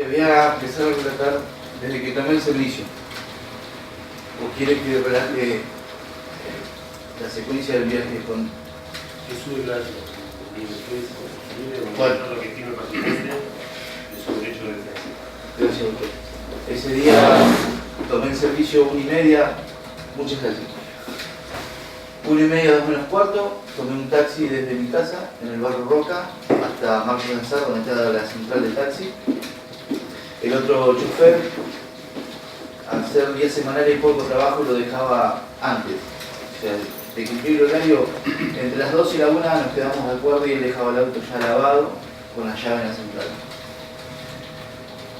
voy a empezar a relatar desde que tomé el servicio. ¿O quiere que relate la secuencia del viaje con Jesús Gracia? ¿Cuál? Lo que tiene participación de su derecho de defensa. Gracias, doctor. Ese día tomé el servicio 1:30, muchas gracias. 1:30, 2 menos cuarto, tomé un taxi desde mi casa, en el barrio Roca, hasta Marcos Lanzar, donde está la central de taxi. El otro chofer, al ser días semanales y poco trabajo, lo dejaba antes. O sea, de cumplir el horario, entre las 2 y la 1 nos quedamos de acuerdo y él dejaba el auto ya lavado, con la llave en la central.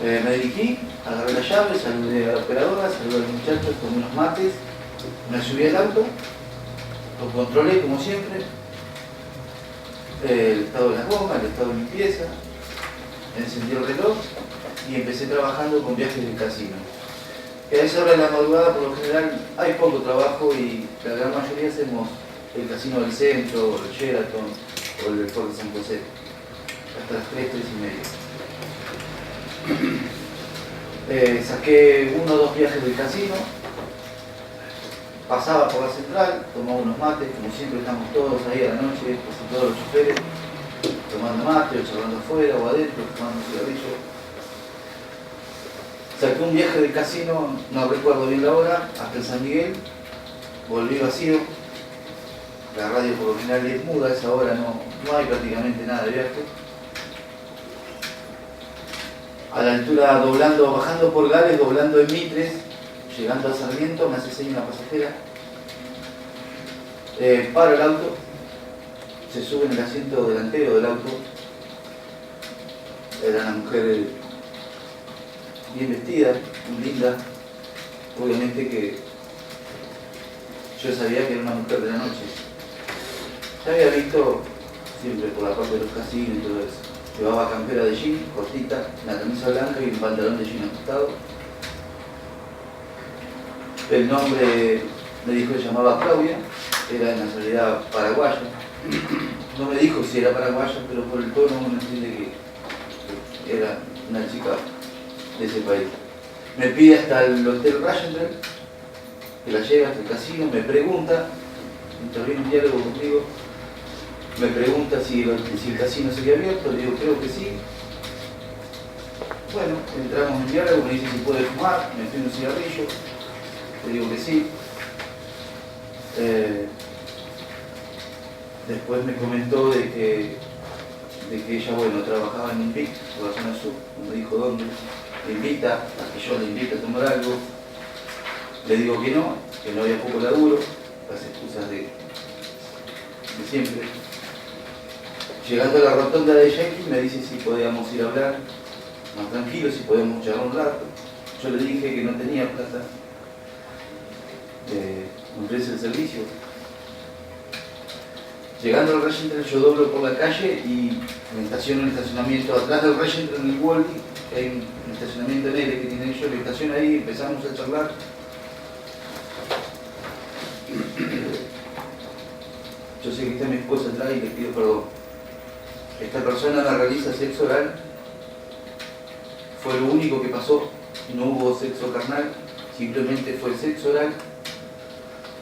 Me dirigí, agarré la llave, saludé a la operadora, saludé a los muchachos, tomé unos mates, me subí al auto, lo controlé como siempre, el estado de las gomas, el estado de limpieza, encendí el reloj y empecé trabajando con viajes del casino. Que a esa hora de la madrugada, por lo general, hay poco trabajo y la gran mayoría hacemos el casino del centro, el Sheraton o el Fort de San José, hasta las 3, 3:30. Saqué 1 o 2 viajes del casino, pasaba por la central, tomaba unos mates, como siempre estamos todos ahí a la noche, casi todos los choferes, tomando mate, o charlando afuera o adentro, fumando un cigarrillo. Saqué un viaje del casino, no recuerdo bien la hora, hasta el San Miguel, volví vacío. La radio por lo general es muda, a esa hora no hay prácticamente nada de viaje. A la altura bajando por Gales, doblando en Mitres, llegando a Sarmiento, me hace seña una pasajera. Paro el auto, se sube en el asiento delantero del auto. Era una mujer bien vestida, muy linda. Obviamente que yo sabía que era una mujer de la noche. Ya había visto siempre por la parte de los casinos y todo eso. Llevaba campera de jean, cortita, una camisa blanca y un pantalón de jean ajustado. El nombre me dijo que se llamaba Claudia, era de nacionalidad paraguaya. No me dijo si era paraguaya, pero por el tono uno entiende que era una chica de ese país. Me pide hasta el hotel Rajendrel, que la lleva hasta el casino, me pregunta, interviene un diálogo conmigo, me pregunta si el casino seguía abierto, le digo creo que sí. Bueno, entramos en diálogo, me dice si puede fumar, me pide un cigarrillo, le digo que sí. Después me comentó de que ella, bueno, trabajaba en un PIC, por la zona sur, no me dijo dónde. Me invita, a que yo le invite a tomar algo. Le digo que no había poco laburo, las excusas de siempre. Llegando a la rotonda de Yankee me dice si podíamos ir a hablar más tranquilo, si podíamos charlar un rato. Yo le dije que no tenía plata, me ofrece el servicio. Llegando al Regentry yo doblo por la calle y me estaciono en el estacionamiento atrás del Regentry en el Wally, que hay un estacionamiento en L que tienen ellos, me estaciono ahí, empezamos a charlar. Yo sé que está mi esposa atrás y le pido perdón. Esta persona me realiza sexo oral, fue lo único que pasó, no hubo sexo carnal, simplemente fue sexo oral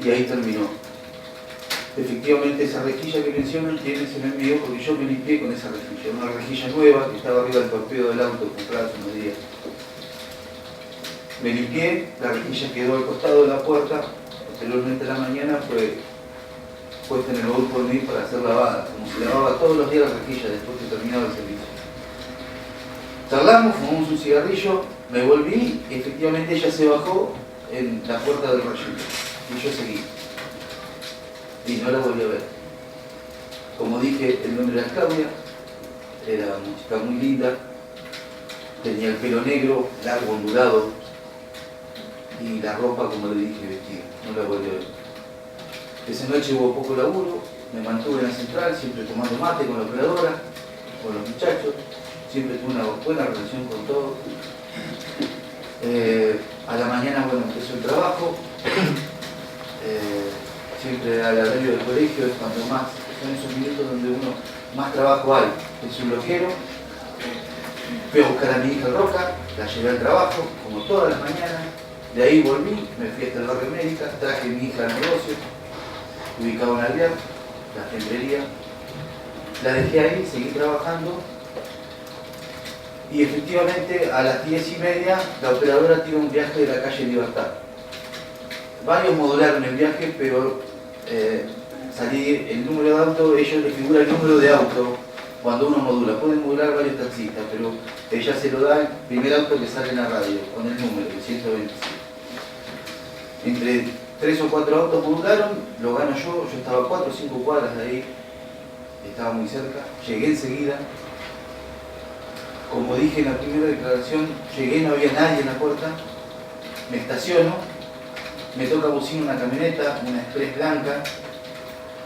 y ahí terminó. Efectivamente esa rejilla que mencionan se me envió porque yo me limpié con esa rejilla, una rejilla nueva que estaba arriba del torpedo del auto comprada hace unos días. Me limpié, la rejilla quedó al costado de la puerta, posteriormente a la mañana fue puesta en el baúl por mí para ser lavada, como se lavaba todos los días la rejilla después que terminaba el servicio. Charlamos, fumamos un cigarrillo, me volví y efectivamente ella se bajó en la puerta del relleno y yo seguí. Y no la volví a ver. Como dije, el nombre era Claudia, era una chica muy linda, tenía el pelo negro, largo, ondulado, y la ropa, como le dije, vestida. No la volví a ver. Esa noche hubo poco laburo, me mantuve en la central, siempre tomando mate con la operadora, con los muchachos, siempre tuve una buena relación con todos. A la mañana, bueno, empezó el trabajo. Siempre al horario del colegio es cuando más, son esos minutos donde uno más trabajo hay. Es un loquero, Fui a buscar a mi hija en Roca, la llevé al trabajo, como todas las mañanas. De ahí volví, me fui hasta el barrio América, traje a mi hija al negocio, ubicado en Alvear, la gembrería. La dejé ahí, seguí trabajando. Y efectivamente a las 10:30 la operadora tiene un viaje de la calle Libertad. Varios modularon el viaje, pero salí el número de auto, ellos les figura el número de auto cuando uno modula. Pueden modular varios taxistas, pero ella se lo da el primer auto que sale en la radio, con el número, el 127. Entre 3 o 4 autos modularon, lo gano yo estaba a 4 o 5 cuadras de ahí, estaba muy cerca, llegué enseguida. Como dije en la primera declaración, llegué, no había nadie en la puerta, me estaciono, me toca bocina una camioneta, una Express blanca,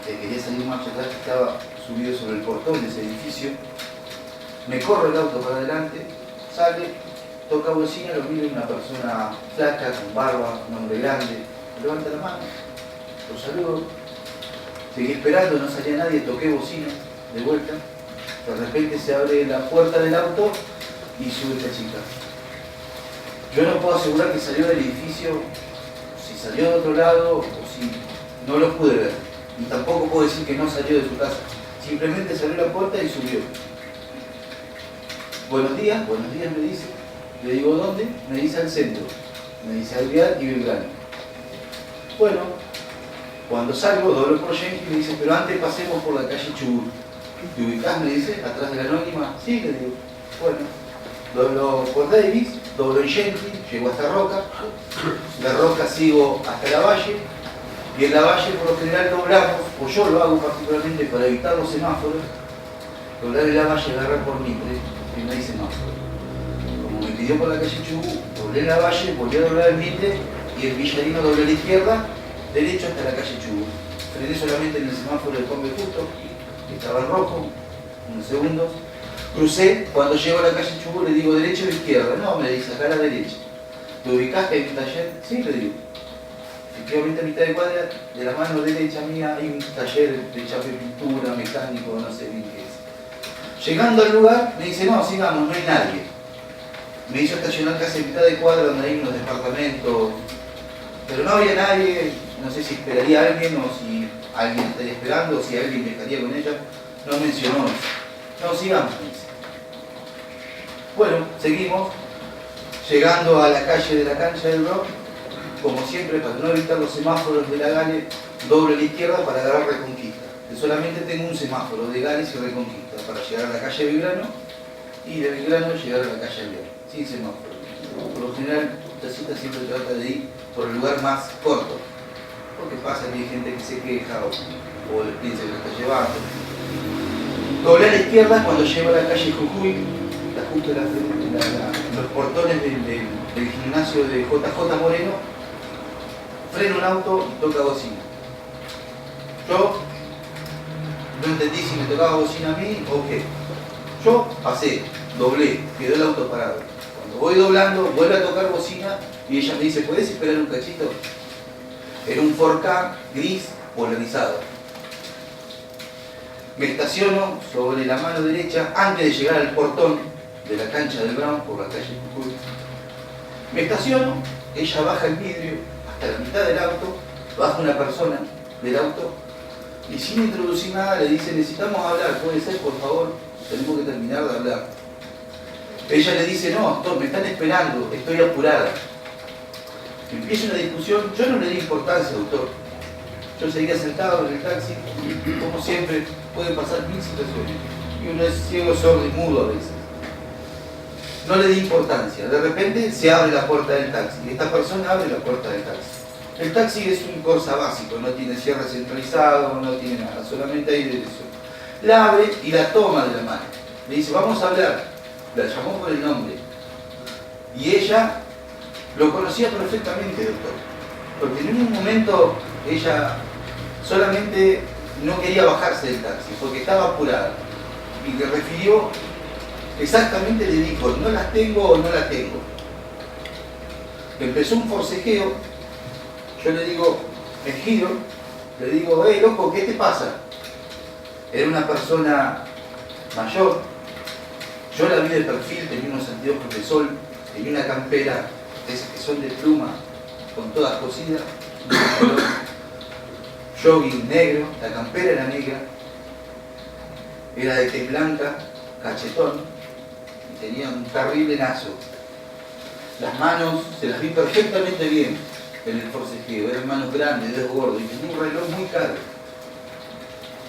quería salir marcha atrás, estaba subido sobre el portón de ese edificio, me corro el auto para adelante, sale, toca bocina, lo miro, una persona flaca, con barba, un hombre grande, levanta la mano, lo saludo, seguí esperando, no salía nadie, toqué bocina, de vuelta. De repente se abre la puerta del auto y sube esta chica. Yo no puedo asegurar que salió del edificio, si salió de otro lado o si no lo pude ver. Y tampoco puedo decir que no salió de su casa. Simplemente salió la puerta y subió. Buenos días me dice. Le digo, ¿dónde? Me dice al centro. Me dice Alvear y Belgrano. Bueno, cuando salgo, doblo por Yankee y me dice, pero antes pasemos por la calle Chubut. ¿Te ubicás? Me dice, atrás de la anónima. Sí, le digo. Bueno, doblo por Davis, doblo en Yankee, llego hasta Roca. De Roca sigo hasta la Valle. Y en la Valle, por lo general, doblamos, o yo lo hago particularmente para evitar los semáforos, doblar en la Valle, agarrar por Mitre, y no hay semáforo. Como me pidió por la calle Chubut, doblé en la Valle, volví a doblar en Mitre, y el Villarino doblé a la izquierda, derecho hasta la calle Chubut. Frené solamente en el semáforo de Combe Justo, que estaba en rojo, unos segundos. Crucé, cuando llego a la calle Chubut le digo derecha o izquierda. No, me dice acá a la derecha. ¿Te ubicás que hay un taller? Sí, le digo. Efectivamente a mitad de cuadra, de la mano derecha mía, hay un taller de chape pintura, mecánico, no sé bien qué es. Llegando al lugar, me dice, no, sigamos, no hay nadie. Me hizo estacionar casi a mitad de cuadra donde hay unos departamentos, pero no había nadie, no sé si esperaría a alguien o si alguien estaría esperando, o si alguien viajaría con ella. No mencionó eso. No, sigamos, me dice. Bueno, seguimos. Llegando a la calle de la cancha del Rock, como siempre, para no evitar los semáforos de la Gale, doblo a la izquierda para agarrar Reconquista. Yo solamente tengo un semáforo de Gales y Reconquista para llegar a la calle Belgrano y de Belgrano llegar a la calle Alvear, sin semáforo. Por lo general, esta cita siempre trata de ir por el lugar más corto, porque pasa que hay gente que se queja o les piensa que lo está llevando. Doblé a la izquierda cuando llego a la calle Jujuy, justo los portones del gimnasio de JJ Moreno, freno un auto y toca bocina. Yo no entendí si me tocaba bocina a mí o qué. Yo pasé, doblé, quedó el auto parado. Cuando voy doblando, vuelve a tocar bocina y ella me dice, ¿puedes esperar un cachito? Era un 4K gris polarizado. Me estaciono sobre la mano derecha antes de llegar al portón de la cancha del Brown por la calle Jujuy. Me estaciono, ella baja el vidrio hasta la mitad del auto, baja una persona del auto y sin introducir nada le dice, necesitamos hablar, puede ser, por favor, tenemos que terminar de hablar. Ella le dice, no, doctor, me están esperando, estoy apurada. Empieza una discusión, yo no le di importancia, doctor. Yo seguía sentado en el taxi, como siempre, pueden pasar 1000 situaciones. Y uno es ciego, sordo y mudo a veces. No le di importancia. De repente se abre la puerta del taxi. Y esta persona abre la puerta del taxi. El taxi es un Corsa básico, no tiene cierre centralizado, no tiene nada, solamente hay dirección. La abre y la toma de la mano. Le dice, vamos a hablar. La llamó por el nombre. Y ella lo conocía perfectamente, doctor. Porque en un momento ella solamente no quería bajarse del taxi, porque estaba apurada. Y le refirió, exactamente le dijo, no las tengo o no las tengo. Empezó un forcejeo, yo le digo, me giro, le digo, loco, ¿qué te pasa? Era una persona mayor. Yo la vi de perfil, tenía unos anteojos de sol, tenía una campera, de esas que son de pluma, con todas cosidas, un color, jogging negro, la campera era negra, era de tez blanca, cachetón, y tenía un terrible nazo. Las manos se las vi perfectamente bien en el forcejeo, eran manos grandes, dedos gordos, y tenía un reloj muy caro.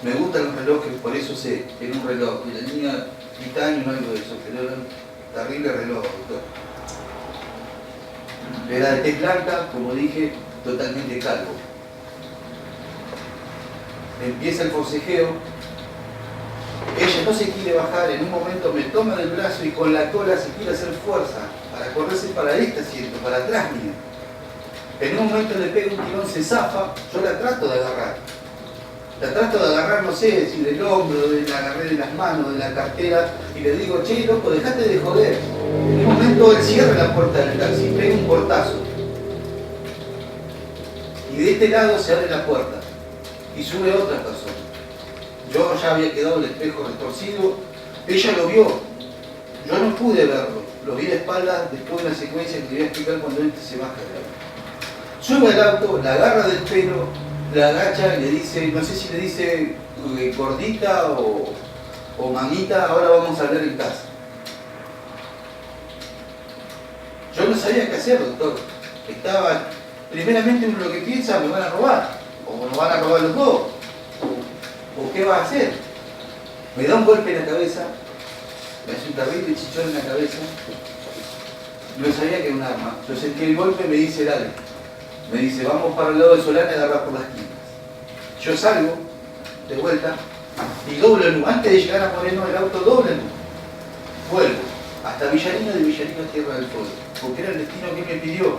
Me gustan los relojes, por eso sé que era un reloj, y tenía titanio o algo de eso, pero era un terrible reloj, doctor. Era de tez blanca, como dije, totalmente calvo. Empieza el forcejeo, ella no se quiere bajar, en un momento me toma del brazo y con la cola se quiere hacer fuerza para correrse para este asiento, para atrás mío. En un momento le pega un tirón, se zafa, yo la trato de agarrar. La trato de agarrar, no sé, si del hombro, la agarré de las manos, de la cartera, y le digo, che, loco, dejate de joder. En un momento él cierra la puerta del taxi, pega un portazo. Y de este lado se abre la puerta, y sube otra persona. Yo ya había quedado el espejo retorcido, ella lo vio, yo no pude verlo, lo vi de espaldas después de una secuencia que te voy a explicar cuando él se baja del auto. Sube al auto, la agarra del pelo, la agacha y le dice, no sé si le dice gordita o mamita, ahora vamos a hablar en casa. Yo no sabía qué hacer, doctor. Estaba, primeramente uno lo que piensa, me van a robar, o nos van a robar los dos. ¿O qué va a hacer? Me da un golpe en la cabeza, me hace un terrible chichón en la cabeza, no sabía que era un arma. Yo sentí el golpe y me dice, dale. Me dice, vamos para el lado de Solana y agarrar por las esquinas. Yo salgo de vuelta y doblo el luz. Antes de llegar a Moreno, el auto dobla el luz. Vuelvo hasta Villarino, de Villarino a Tierra del Fuego, porque era el destino que me pidió.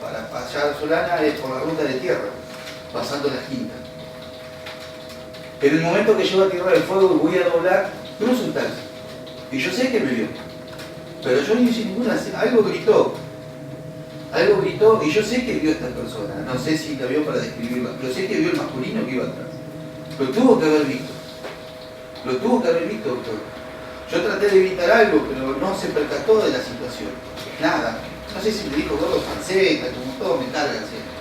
Para pasar a Solana es por la ruta de tierra, pasando las quintas. En el momento que llego a Tierra del Fuego y voy a doblar, cruzo un taxi. Y yo sé que me vio. Pero yo no hice ninguna... Algo gritó y yo sé que vio a esta persona. No sé si la vio para describirla, pero sé que vio el masculino que iba atrás. Lo tuvo que haber visto. Lo tuvo que haber visto, doctor. Yo traté de evitar algo, pero no se percató de la situación. Nada. No sé si me dijo gordo panceta, como todo me carga siempre.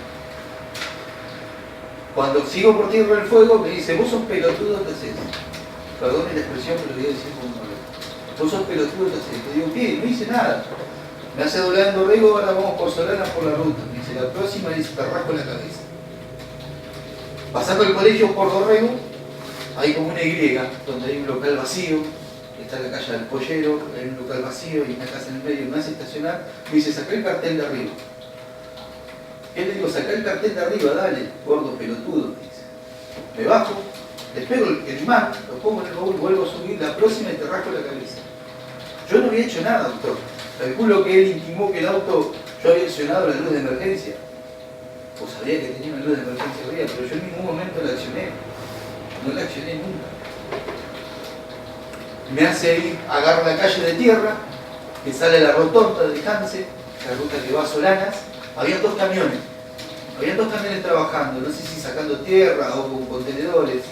Cuando sigo por Tierra del Fuego me dice, vos sos pelotudo, ¿qué haces? Perdone la expresión, pero lo voy a decir como no. Vos sos pelotudo, ¿qué haces? Te digo, ¿qué? No hice nada. Me hace doblar en Dorrego, ahora vamos por Solana por la ruta. Me dice, la próxima dice, te rasco la cabeza. Pasando el colegio por Dorrego, hay como una Y, donde hay un local vacío, está la calle del Pollero, hay un local vacío y una casa en el medio, me hace estacionar, me dice, sacá el cartel de arriba. ¿Qué le digo? Sacá el cartel de arriba, dale, gordo pelotudo, me dice. Me bajo, les pego el imán, lo pongo en el baúl, vuelvo a subir, la próxima y te rasco la cabeza. Yo no había hecho nada, doctor. Calculo que él intimó que el auto, yo había accionado la luz de emergencia. O sabía que tenía una luz de emergencia arriba, pero yo en ningún momento la accioné. No la accioné nunca. Me hace ir, agarro la calle de tierra, que sale la rotonda de Hanse, la ruta que va a Solanas. Había dos camiones trabajando, no sé si sacando tierra o con contenedores,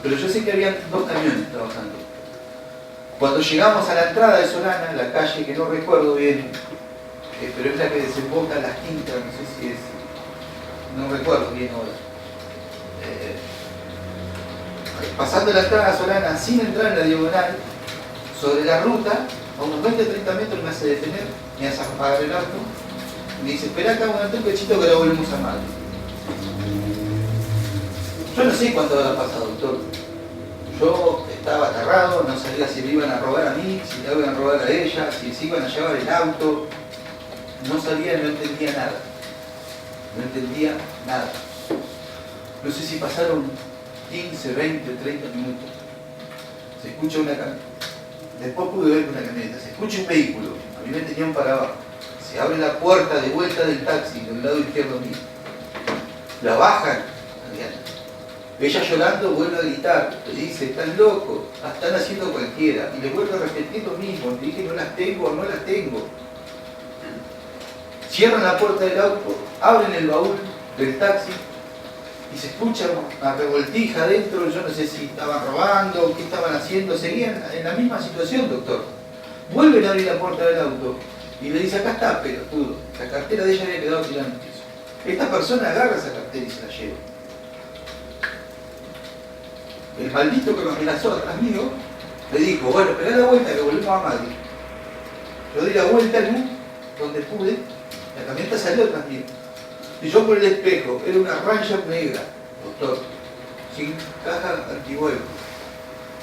pero yo sé que había dos camiones trabajando. Cuando llegamos a la entrada de Solana, la calle que no recuerdo bien, pero es la que desemboca en las quintas, no sé si es, no recuerdo bien ahora. Pasando la entrada a Solana sin entrar en la diagonal, sobre la ruta, a unos 20 o 30 metros me hace detener, me hace apagar el auto, me dice, espera acá un pechito que la volvemos a armar. Yo no sé cuánto habrá pasado, doctor. Yo estaba aterrado, no sabía si me iban a robar a mí, si le iban a robar a ella, si se iban a llevar el auto. No sabía, no entendía nada. No entendía nada. No sé si pasaron 15, 20, 30 minutos. Se escucha una camioneta. Después pude ver una camioneta. Se escucha un vehículo. A mí me tenían para abajo. Se abre la puerta de vuelta del taxi, del lado izquierdo mío. La bajan. Ella llorando vuelve a gritar, le dice, están locos, están haciendo cualquiera. Y le vuelve a repetir lo mismo, le dije, no las tengo, no las tengo. Cierran la puerta del auto, abren el baúl del taxi, y se escucha una revoltija adentro, yo no sé si estaban robando, qué estaban haciendo, seguían en la misma situación, doctor. Vuelven a abrir la puerta del auto y le dice, acá está, pelotudo, la cartera de ella había quedado tirada en el piso. Esta persona agarra esa cartera y se la lleva. El maldito que me amenazó atrás mío le dijo, bueno, esperá la vuelta que volvemos a Madrid. Yo di la vuelta donde pude, la camioneta salió atrás mío. Y yo por el espejo, era una Ranger negra, doctor, sin caja antivuelo.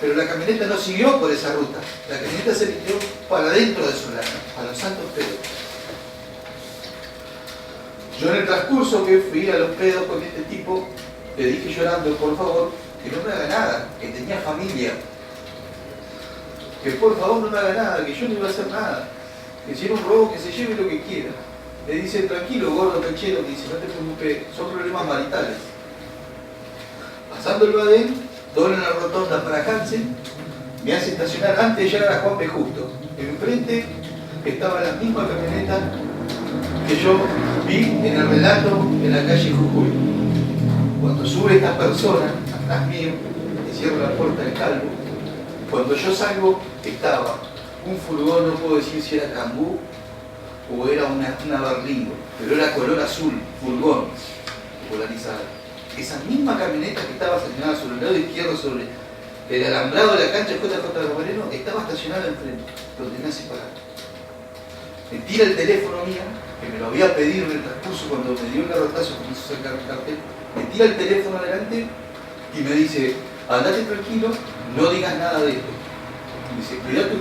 Pero la camioneta no siguió por esa ruta. La camioneta se metió para adentro de Solana, a los santos pedos. Yo en el transcurso que fui a los pedos con este tipo, le dije llorando, por favor, que no me haga nada, que tenía familia. Que por favor no me haga nada, que yo no iba a hacer nada. Que si era un robo, que se lleve lo que quiera. Le dice, tranquilo, gordo canchero, que dice, no te preocupes, son problemas maritales. Pasando el Badén, doblan la rotonda para Hansen, me hace estacionar antes de llegar a Juan B. Justo. Enfrente estaba la misma camioneta que yo vi en el relato en la calle Jujuy. Cuando sube esta persona, atrás mío, que cierra la puerta del calvo, cuando yo salgo, estaba un furgón, no puedo decir si era Cambú o era una Berlingo, pero era color azul, furgón, polarizado. Esa misma camioneta que estaba estacionada sobre el lado izquierdo, sobre el alambrado de la cancha de JJ Moreno, estaba estacionada enfrente, donde me hace parar. Me tira el teléfono mío, que me lo había pedido en el transcurso cuando me dio un garrotazo que me hizo sacar el cartel, me tira el teléfono adelante y me dice, andate tranquilo, no digas nada de esto. Me dice, cuida tu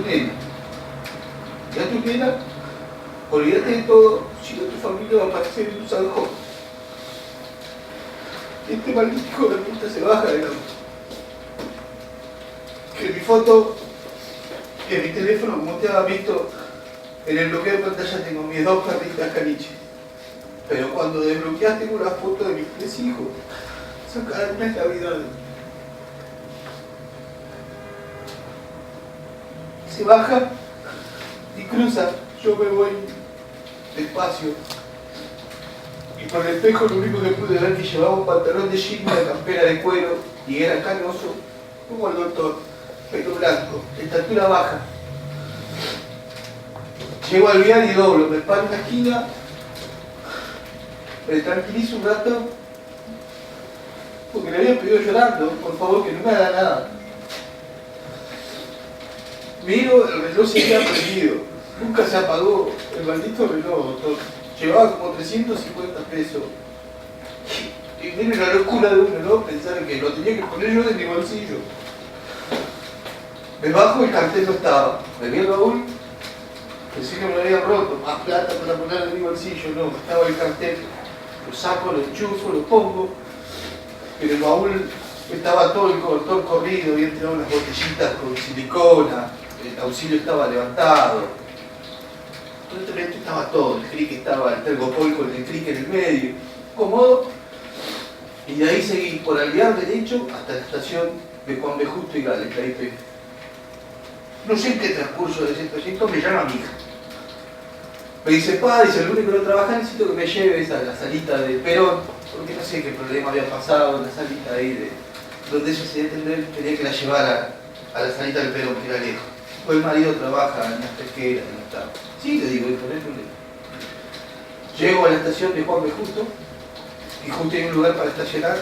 nena, olvídate de todo, si no tu familia va a aparecer en un zanjón. Este maldito hijo de puta se baja del auto. Que mi foto, que mi teléfono, como te había visto, en el bloqueo de pantalla tengo mis dos perritas caniche. Pero cuando desbloqueas tengo una foto de mis 3 hijos. Son cada una la vida de... Se baja y cruza. Yo me voy despacio. Y por el espejo lo único que pude ver es que llevaba un pantalón de jean y una campera de cuero y era canoso, como el doctor, pelo blanco, estatura baja. Llego al vial y doblo, me paro en la esquina, me tranquilizo un rato, porque le había pedido llorando, por favor, que no me haga nada. Miro, el reloj seguía prendido, nunca se apagó, el maldito reloj, doctor. Llevaba como 350 pesos. Y miren la locura de uno, ¿no? Pensar que lo tenía que poner yo de mi bolsillo. Me bajo y el cartel no estaba. Me vi el baúl, pensé que me lo había roto. Más plata para poner en mi bolsillo, no. Estaba el cartel. Lo saco, lo enchufo, lo pongo. Pero el baúl estaba todo el cobertor corrido, había tirado unas botellitas con silicona. El auxilio estaba levantado. Dentro estaba todo, el crick estaba, el tergopol con el crick en el medio, cómodo, y de ahí seguí por Alvear derecho hasta la estación de Juan B. Justo y Gales, la IP. No sé en qué transcurso de ese trayecto me llama mi hija. Me dice, pa, dice, el único que no trabaja necesito que me lleves a la salita de Perón, porque no sé qué problema había pasado en la salita ahí, donde ella se quería que la llevara a la salita del Perón, que era lejos. Pues el marido trabaja en las pesqueras, en los tabos. Sí, le digo, no hay problema. Llego a la estación de Juan B. Justo y justo hay un lugar para estacionar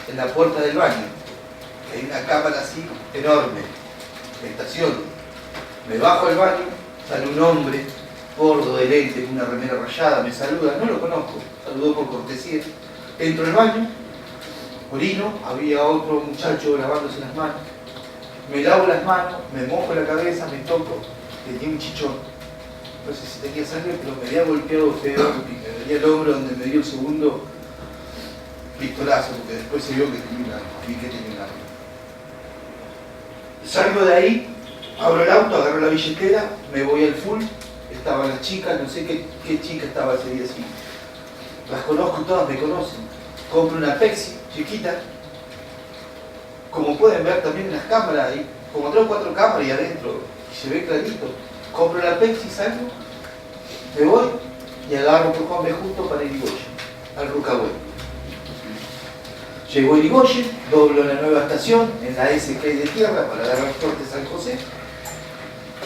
en la puerta del baño. Hay una cámara así enorme, me estaciono. Me bajo al baño, sale un hombre gordo de lente con una remera rayada, me saluda, no lo conozco, saludó por cortesía. Entro al baño, orino, había otro muchacho lavándose las manos. Me lavo las manos, me mojo la cabeza, me toco, tenía un chichón. No sé si tenía sangre, pero me había golpeado feo, me dolía el hombro donde me dio el segundo pistolazo, porque después se vio que tenía un arma. Salgo de ahí, abro el auto, agarro la billetera, me voy al full, estaban las chicas, no sé qué chica estaba ese día así. Las conozco todas, me conocen. Compro una Pepsi chiquita, como pueden ver también en las cámaras, hay como 3 o 4 cámaras y adentro, y se ve clarito. Compro la Pepsi, salgo, me voy y agarro por Juan B. Justo para Irigoyen, al Rucahué. Llegó Irigoyen, doblo en la nueva estación, en la S que hay de tierra para dar el corte San José.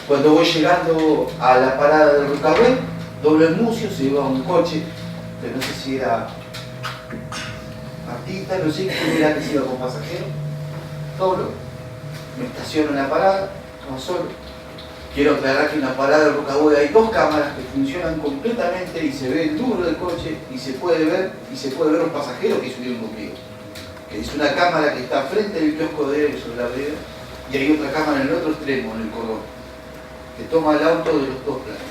Cuando voy llegando a la parada de Rucahué, doblo en Mucio, se iba un coche, pero no sé si era artista, no sé quién era que se iba con pasajeros. Doblo, me estaciono en la parada, no solo. Quiero aclarar que en la parada de Rucahué hay dos cámaras que funcionan completamente y se ve el duro del coche y se puede ver los pasajeros que subieron conmigo. Que es una cámara que está frente del kiosco de él sobre la vereda y hay otra cámara en el otro extremo, en el cordón, que toma el auto de los dos planos.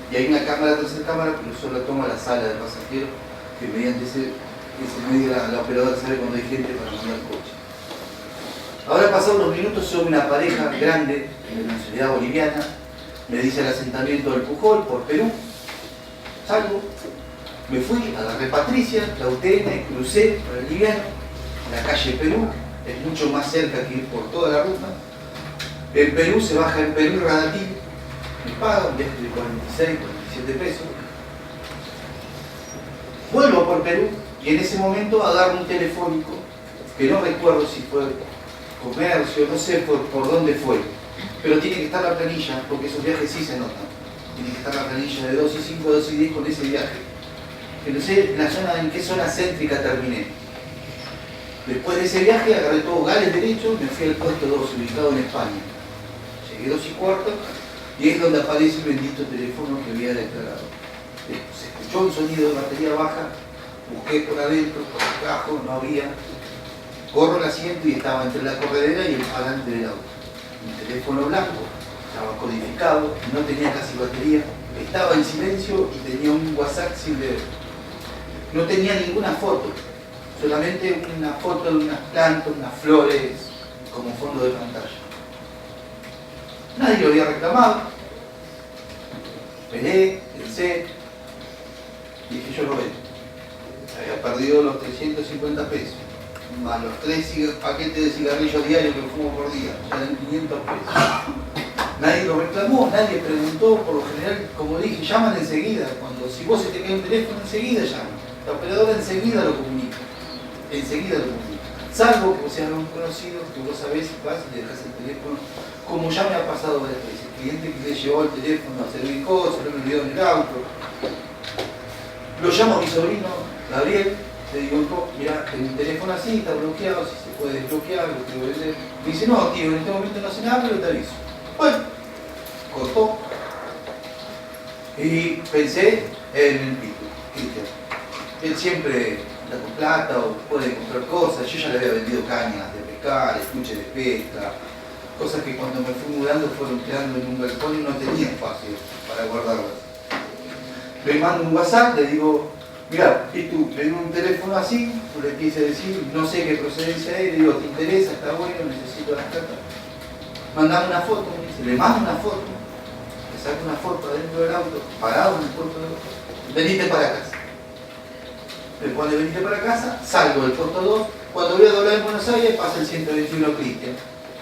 Y hay una cámara, tercera cámara, pero solo toma la sala del pasajero, que mediante ese medio la operadora sabe cuando hay gente para mandar el coche. Ahora pasados unos minutos sobre una pareja grande de la nacionalidad boliviana, me dice el asentamiento del Pujol por Perú, salgo, me fui, agarré Patricia, la UTN, crucé por el liviano, la calle Perú, es mucho más cerca que ir por toda la ruta. En Perú se baja en Perú Radatil, me paga un viaje de 46, 47 pesos. Vuelvo por Perú y en ese momento agarro un telefónico, que no recuerdo si fue Comercio, no sé por dónde fue, pero tiene que estar la planilla, porque esos viajes sí se notan. Tiene que estar la planilla de 2 y 5, 2 y 10 con ese viaje. Que no sé en qué zona céntrica terminé. Después de ese viaje agarré todo Gales derecho, me fui al puesto 2, ubicado en España. Llegué 2 y cuarto y es donde aparece el bendito teléfono que había declarado. Se escuchó un sonido de batería baja, busqué por adentro, por el cajo, no había. Corro el asiento y estaba entre la corredera y el parante del auto. Mi teléfono blanco, estaba codificado, no tenía casi batería, estaba en silencio y tenía un WhatsApp sin leer. No tenía ninguna foto, solamente una foto de unas plantas, unas flores, como fondo de pantalla. Nadie lo había reclamado. Esperé, pensé, dije yo lo vendo. Había perdido los 350 pesos, más los 3 paquetes de cigarrillos diarios que fumo por día, ya eran 500 pesos. Nadie lo reclamó, nadie preguntó, por lo general, como dije, llaman enseguida. Si vos se te cae un teléfono, enseguida llaman. La operadora enseguida lo comunica. Enseguida lo comunica. Salvo que vos seas un conocido, que vos sabés y vas y le dejas el teléfono, como ya me ha pasado varias veces. El cliente que le llevó el teléfono a servir cosas, lo me olvidó en el auto. Lo llamo a mi sobrino, Gabriel, le digo, mira, tengo un teléfono así, está bloqueado, si se puede desbloquear, lo quiero vender. Me dice, no, tío, en este momento no sé nada, pero te aviso. Bueno, cortó. Y pensé en el Pitu, Cristian. Él siempre anda con plata o puede comprar cosas. Yo ya le había vendido cañas de pescar, estuches de pesca, cosas que cuando me fui mudando fueron quedando en un galpón y no tenía espacio para guardarlas. Le mando un WhatsApp, le digo, mira, Pitu, me dio un teléfono así, tú le quise decir, no sé qué procedencia es, le digo, ¿te interesa? Está bueno, necesito las cartas. Mandame una foto, me dice, le mando una foto, le saco una foto adentro del auto, parado en el puerto del auto, venite para casa. Le pone venite para casa, salgo del puerto 2, cuando voy a doblar en Buenos Aires pasa el 121 Cristian.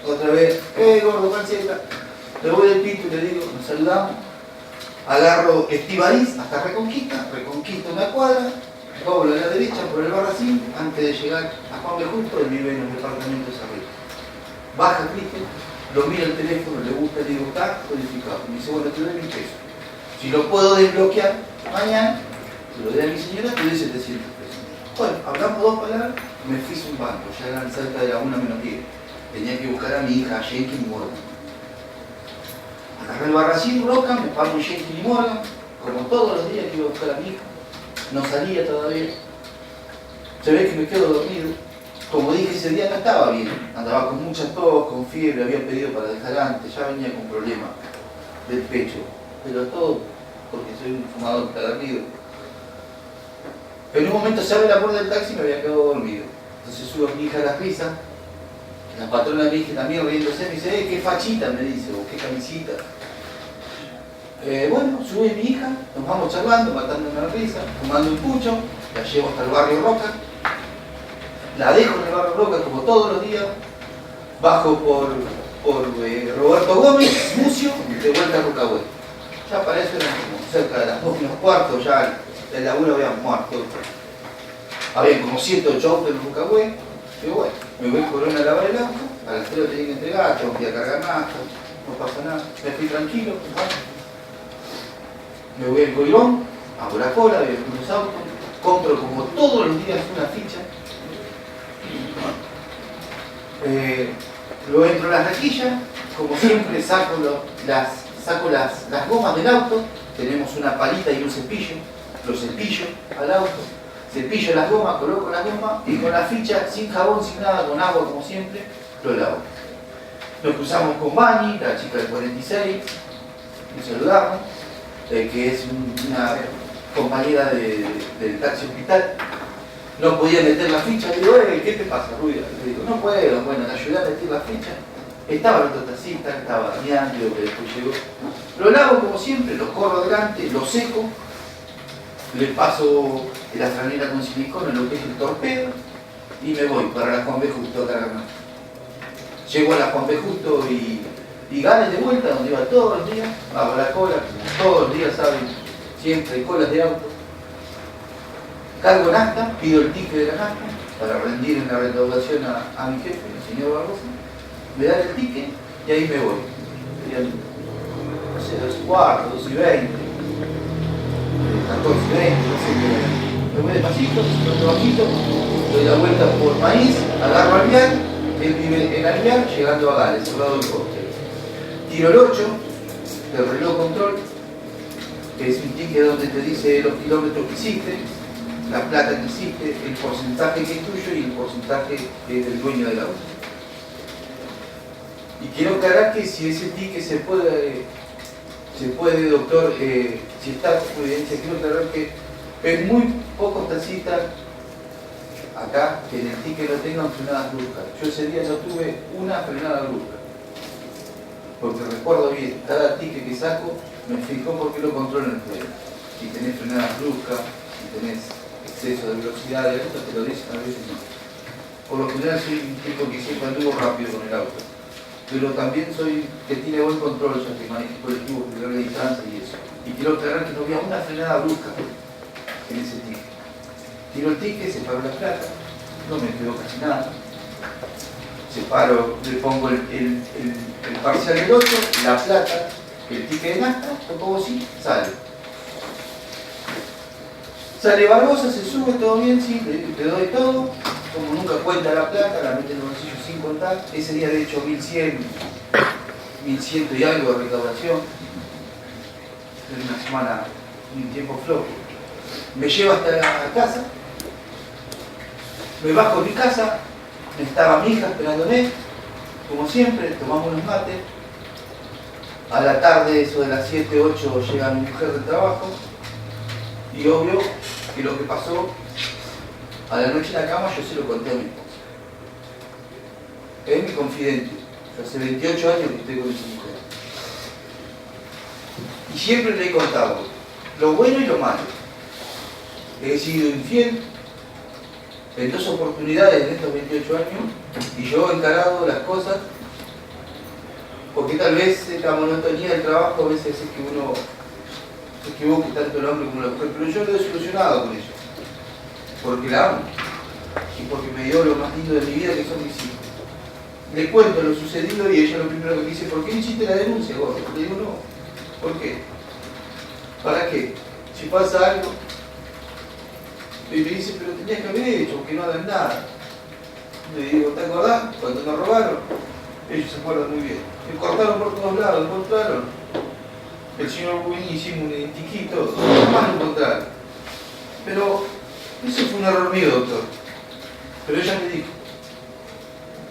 Otra vez, gordo, panceta, le voy del Pitu y le digo, nos saludamos, agarro Estivaliz hasta Reconquista, reconquisto una cuadra, doblo a la derecha por el Barracín, antes de llegar a Juan B. Justo, él vive en los departamentos arriba. Baja Cristian, lo mira el teléfono, le gusta, le digo, está codificado. Me dice, bueno, te doy 1000 pesos. Si lo puedo desbloquear mañana, se lo doy a mi señora, te doy 700 pesos. Bueno, hablamos 2 palabras, me fui a un banco, ya eran cerca de la 1 menos 10. Tenía que buscar a mi hija, a Jenkins Morgan. Agarré el Barracín, Roca, me pago un Jenkins Morgan, como todos los días que iba a buscar a mi hija. No salía todavía. Se ve que me quedo dormido. Como dije, ese día no estaba bien, andaba con mucha tos, con fiebre, había pedido para dejar antes, ya venía con problemas del pecho, pero todo porque soy un fumador perdido. En un momento se abre la puerta del taxi y me había quedado dormido. Entonces subo a mi hija a la risa, la patrona me dice también riéndose, me dice, qué fachita, me dice, o qué camisita. Bueno, sube mi hija, nos vamos charlando, matando una risa, fumando un pucho, la llevo hasta el barrio Roca. La dejo en el barrio Roca como todos los días, bajo por Roberto Gómez, Mucio, de vuelta a Rucahué. Ya para eso eran como cerca de las 2 menos cuarto, ya el laburo había muerto. Había como 7 o 8 autos en Rucahué, Digo, bueno, me voy Corona a lavar el auto, a las 3 lo tenía que entregar, tengo que ir a cargar nada, no pasa nada, me fui tranquilo, me voy al Coirón, hago la cola, veo unos autos, compro como todos los días una ficha, luego entro a las rejillas, como siempre saco las gomas del auto, tenemos una palita y un cepillo, lo cepillo al auto, cepillo las gomas, coloco las gomas y con la ficha, sin jabón, sin nada, con agua como siempre, lo lavo. Nos cruzamos con Bani, la chica del 46, nos saludamos, que es una compañera del taxi hospital. No podía meter la ficha, le digo, ¿qué te pasa, Rubia? Le digo, no puedo, bueno, le ayudé a meter la ficha. Estaba el otro taxista, estaba Damián, que después llegó. Lo lavo como siempre, lo corro adelante, lo seco, le paso la franela con silicona en lo que es el torpedo y me voy para la Juan B. Justo a cargar. Llego a la Juan B. Justo y Gales de vuelta, donde iba todos los días, hago la cola, como todos los días, saben, siempre hay colas de auto. Cargo nafta, pido el ticket de la nafta para rendir en la recaudación a mi jefe, el señor Barbosa. Me dan el ticket y ahí me voy. Serían, no sé, 2:15, 2:20, 14:20, no sé qué. Me voy despacito, bajito, doy la vuelta por Maíz, agarro al vial, él vive en Alvear, llegando a Gales, al lado del coche. Tiro el 8 del reloj control, que es un ticket donde te dice los kilómetros que hiciste, la plata que hiciste, el porcentaje que es tuyo y el porcentaje que es del dueño del auto. Y quiero aclarar que si ese ticket se puede, doctor, si está en evidencia, quiero aclarar que es muy pocos taxistas acá que en el ticket no tengan frenadas bruscas. Yo ese día no tuve una frenada brusca. Porque recuerdo bien, cada ticket que saco me fijo porque lo controlo en el juego. Si tenés frenadas bruscas, si tenés exceso de velocidad de auto, te lo dicen, a veces no. Por lo general soy un tipo que siempre anduvo rápido con el auto. Pero también soy que tiene buen control, ya que manejo colectivo, que larga distancia y eso. Y quiero aclarar que no había una frenada brusca en ese ticket. Tiro el ticket, separo la plata, no me quedó casi nada. Separo, le pongo el parcial del otro, la plata, el ticket de nafta, lo pongo así, sale. Sale Barbosa, se sube, todo bien, sí, le doy todo. Como nunca cuenta la plata, la mete en el bolsillo sin contar. Ese día de hecho 1100 y algo de recaudación. Es una semana, un tiempo flojo. Me llevo hasta la casa, me bajo de mi casa, estaba mi hija esperándome, como siempre, tomamos unos mates. A la tarde, eso de las 7, 8, llega mi mujer del trabajo y obvio que lo que pasó a la noche en la cama yo se lo conté a mi esposa. Es mi confidente. Yo hace 28 años que estoy con esa mujer. Y siempre le he contado lo bueno y lo malo. He sido infiel en 2 oportunidades en estos 28 años y yo he encarado las cosas porque tal vez la monotonía del trabajo a veces es que uno se equivoque tanto el hombre como la mujer, pero yo lo he solucionado con ella. Porque la amo y porque me dio lo más lindo de mi vida, que son mis hijos. Le cuento lo sucedido y ella lo primero que me dice, ¿por qué no hiciste la denuncia, gordo? Le digo, no. ¿Por qué? ¿Para qué? Si pasa algo. Y me dice, pero tenías que haber hecho, que no hagan nada. Le digo, ¿te acordás? Cuando nos robaron, ellos se acuerdan muy bien. Me cortaron por todos lados, encontraron. El señor Rubén hicimos un identiquito, más lo encontraron. Pero eso fue un error mío, doctor. Pero ella me dijo,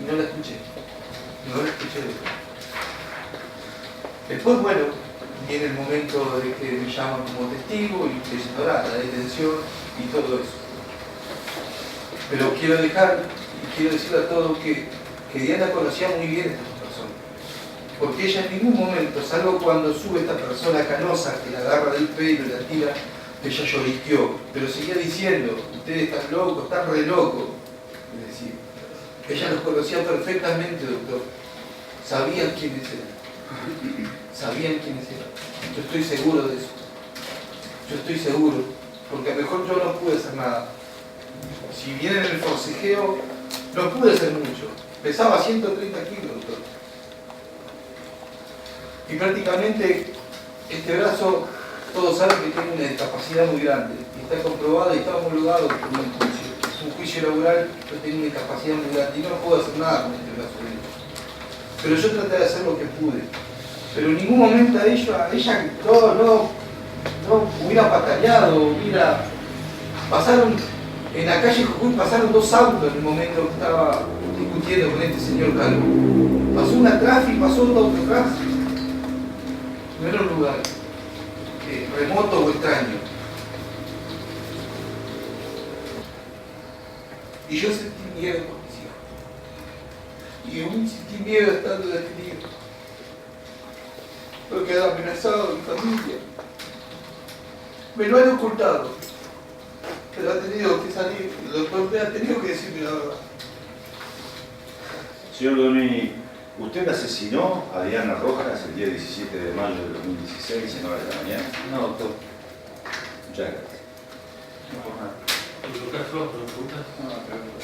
y no la escuché. No la escuché, doctor. Después, bueno, viene el momento de que me llaman como testigo y que se la detención y todo eso. Pero quiero dejar y quiero decirle a todos que Diana conocía muy bien a estas personas. Porque ella en ningún momento, salvo cuando sube esta persona canosa que la agarra del pelo y la tira, ella lloriqueó, pero seguía diciendo, ustedes están locos, están re locos. Es decir, ella los conocía perfectamente, doctor. Sabían quiénes eran. Sabían quiénes eran. Yo estoy seguro de eso. Yo estoy seguro, porque a lo mejor yo no pude hacer nada. Si vienen en el forcejeo, No pude hacer mucho. Pesaba 130 kilos, doctor. Y prácticamente este brazo, todos saben que tiene una discapacidad muy grande. Y está comprobado y está homologado por un juicio. Es un juicio laboral, yo tengo una discapacidad muy grande y no puedo hacer nada con este brazo derecho. Pero yo traté de hacer lo que pude. Pero en ningún momento a ella no hubiera pataleado, hubiera... Pasaron, en la calle Jujuy pasaron 2 autos en el momento que estaba discutiendo con este señor Calvo. Pasó una atrás y pasó otro auto atrás. No era un lugar remoto o extraño. Y yo sentí miedo por mis hijos. Y aún sentí miedo estando detenido. Porque quedé amenazado mi familia. Me lo han ocultado. Pero ha tenido que salir. El doctor me ha tenido que decirme la verdad. Señor Doni, ¿usted asesinó a Diana Rojas el día 17 de mayo de 2016 en horas de la mañana? No, doctor. Muchas gracias. No por nada. ¿En tu caso, preguntas? No, pero...